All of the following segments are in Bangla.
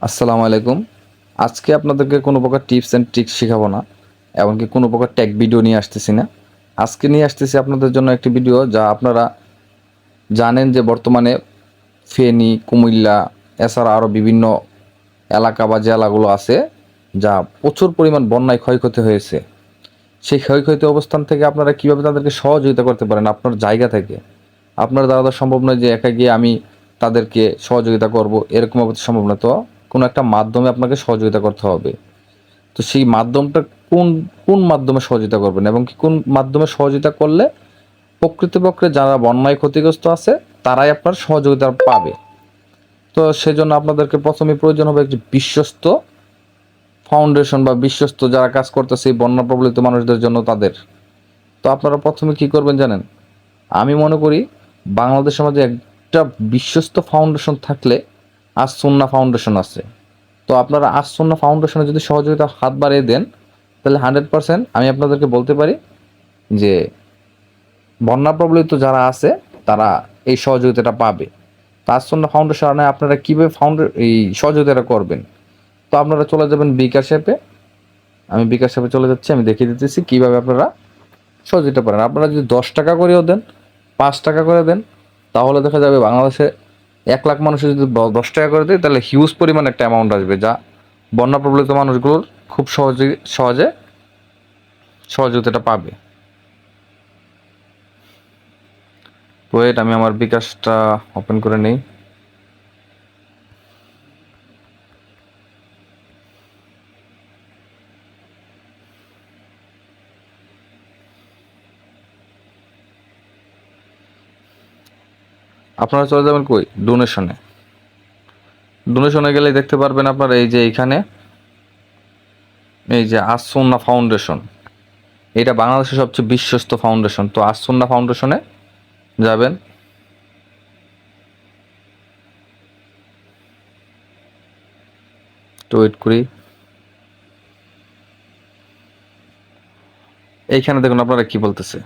আসসালামু আলাইকুম। আজকে আপনাদেরকে কোনো প্রকার টিপস অ্যান্ড ট্রিক্স শেখাবো না, এমনকি কোনো প্রকার টেক ভিডিও নিয়ে আসতেছি না। আজকে নিয়ে আসতেছি আপনাদের জন্য একটি ভিডিও যা আপনারা জানেন যে বর্তমানে ফেনী, কুমিল্লা এছাড়া আরও বিভিন্ন এলাকা বা জেলাগুলো আছে যা প্রচুর পরিমাণ বন্যায় ক্ষয়ক্ষতি হয়েছে। সেই ক্ষয়ক্ষতি অবস্থান থেকে আপনারা কীভাবে তাদেরকে সহযোগিতা করতে পারেন আপনার জায়গা থেকে। আপনার দ্বারা তো সম্ভব নয় যে একা গিয়ে আমি তাদেরকে সহযোগিতা করব, এরকম অবস্থা সম্ভব না। তো কোনো একটা মাধ্যমে আপনাকে সহযোগিতা করতে হবে। তো সেই মাধ্যমটা কোন কোন মাধ্যমে সহযোগিতা করবেন এবং কি কোন মাধ্যমে সহযোগিতা করলে প্রকৃতপক্ষে যারা বন্যায় ক্ষতিগ্রস্ত আছে তারাই আপনার সহযোগিতা পাবে। তো সেজন্য আপনাদেরকে প্রথমে প্রয়োজন হবে একটি বিশ্বস্ত ফাউন্ডেশন বা বিশ্বস্ত যারা কাজ করতেছে এই বন্যা প্রবলিত মানুষদের জন্য তাদের। তো আপনারা প্রথমে কি করবেন জানেন? আমি মনে করি বাংলাদেশের মধ্যে একটা বিশ্বস্ত ফাউন্ডেশন থাকলে আসসুন্নাহ ফাউন্ডেশন আছে। তো আপনারা আসসুন্নাহ ফাউন্ডেশনে যদি সহযোগিতা হাত বাড়িয়ে দেন তাহলে 100% আমি আপনাদেরকে বলতে পারি যে বন্যা প্রবলিত যারা আছে তারা এই সহযোগিতাটা পাবে। তো আসসুন্নাহ ফাউন্ডেশনে আপনারা কীভাবে এই সহযোগিতাটা করবেন? তো আপনারা চলে যাবেন বিকাশ অ্যাপে। আমি বিকাশ অ্যাপে চলে যাচ্ছি, আমি দেখিয়ে দিতেছি কীভাবে আপনারা সহযোগিতা পারেন। আপনারা যদি 10 টাকা করেও দেন, 5 টাকা করে দেন, তাহলে দেখা যাবে বাংলাদেশে 1 লাখ মানুষের যদি 10 টাকা করে দেয় তাহলে হিউজ পরিমাণ একটা অ্যামাউন্ট আসবে, যা বন্যা প্রবলিত মানুষগুলোর খুব সহজে সহযোগিতাটা পাবে। ওয়েট, আমি আমার বিকাশটা ওপেন করে নেই। আপনারা চলে যাবেন কই? ডোনেশনে। ডোনেশনে গেলে দেখতে পারবেন আপনারা এই যে এইখানে এই যে আসসুন্নাহ ফাউন্ডেশন, এটা বাংলাদেশের সবচেয়ে বিশ্বস্ত ফাউন্ডেশন। তো আসসুন্নাহ ফাউন্ডেশনে যাবেন। তো ওয়েট করি। এইখানে দেখুন আপনারা কি বলতেছে,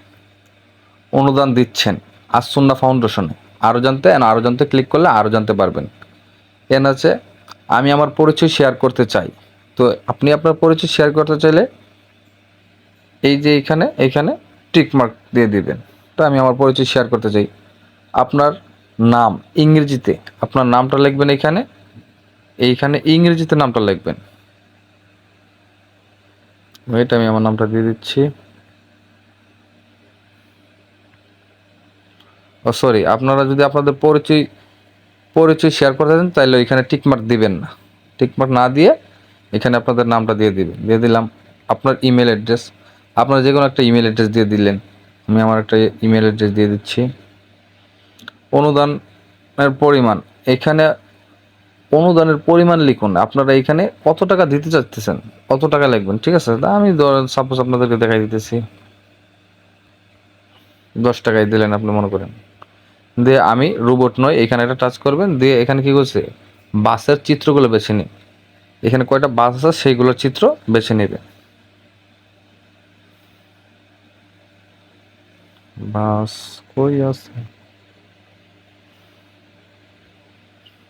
অনুদান দিচ্ছেন আসসুন্নাহ ফাউন্ডেশনে। আরও জানতে ক্লিক করলে আরও জানতে পারবেন। এখানে আছে আমি আমার পরিচয় শেয়ার করতে চাই। তো আপনি আপনার পরিচয় শেয়ার করতে চাইলে এই যে এইখানে টিক মার্ক দিয়ে দিবেন। তো আমি আমার পরিচয় শেয়ার করতে চাই। আপনার নাম ইংরেজিতে, আপনার নামটা লিখবেন এইখানে ইংরেজিতে নামটা লিখবেন। ওয়েট, আমি আমার নামটা দিয়ে দিচ্ছি। ও সরি, আপনারা যদি আপনাদের পরিচয় শেয়ার করতে দেন তাহলে এখানে টিকমার্ক দিবেন না। টিকমার্ক না দিয়ে এখানে আপনাদের নামটা দিয়ে দিবেন। দিয়ে দিলাম আপনার ইমেল অ্যাড্রেস, আপনারা যে কোনো একটা ইমেল অ্যাড্রেস দিয়ে দিলেন। আমি আমার একটা ইমেল অ্যাড্রেস দিয়ে দিচ্ছি। অনুদানের পরিমাণ, এখানে অনুদানের পরিমাণ লিখুন। আপনারা এখানে কত টাকা দিতে চাচ্ছেন কত টাকা লিখবেন, ঠিক আছে? তা আমি সাপোজ আপনাদেরকে দেখাই দিতেছি, 10 টাকায় দিলেন আপনি মনে করেন। দিয়ে আমি রোবট নয়, এখানে একটা টাচ করবেন। দিয়ে এখানে কি করছে, বাসের চিত্রগুলো বেছে নিন। এখানে কয়টা বাস আছে সেইগুলোর চিত্র বেছে নেবে। বাস কই আছে,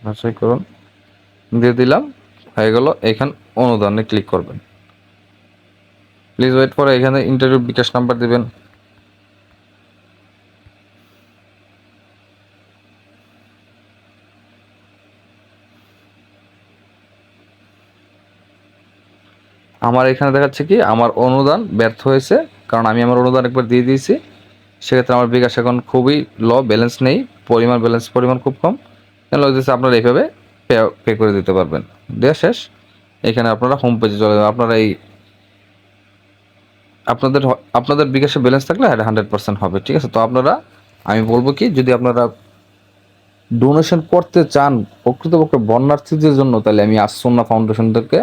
বাছাই করুন। দিয়ে দিলাম, হয়ে গেল। এখানে অনুদানে ক্লিক করবেন। প্লিজ ওয়েট করে, এখানে ইন্টারভিউ বিকাশ নাম্বার দিবেন। আমার এখানে দেখাচ্ছে কি আমার অনুদান ব্যর্থ হয়েছে, কারণ আমি আমার অনুদান একবার দিয়ে দিয়েছি। সেক্ষেত্রে আমার বিকাশ এখন খুবই ব্যালেন্স নেই, পরিমাণ খুব কম। তাহলে হচ্ছে আপনারা এইভাবে পে করে দিতে পারবেন। দেওয়া শেষ। এখানে আপনারা হোম পেজে চলে যাবেন। আপনারা এই আপনাদের বিকাশে ব্যালেন্স থাকলে এটা 100% হবে, ঠিক আছে? তো আপনারা, আমি বলবো কি, যদি আপনারা ডোনেশন করতে চান প্রকৃতপক্ষে বন্যার্থীদের জন্য, তাহলে আমি আসসুন্নাহ ফাউন্ডেশনদেরকে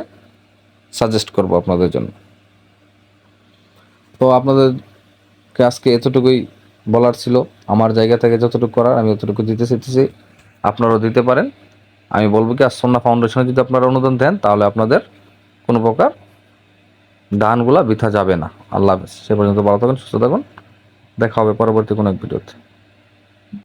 সাজেস্ট করব আপনাদের জন্য। তো আপনাদেরকে আজকে এতটুকুই বলার ছিল। আমার জায়গা থেকে যতটুকু করার আমি অতটুকু দিতে চাইতেছি, আপনারাও দিতে পারেন। আমি বলবো কি, আসসুন্নাহ ফাউন্ডেশনে যদি আপনারা অনুদান দেন তাহলে আপনাদের কোনো প্রকার দানগুলা বৃথা যাবে না। আল্লাহ হাফেজ। সে পর্যন্ত ভালো থাকুন, সুস্থ থাকুন। দেখা হবে পরবর্তী কোনো এক ভিডিওতে।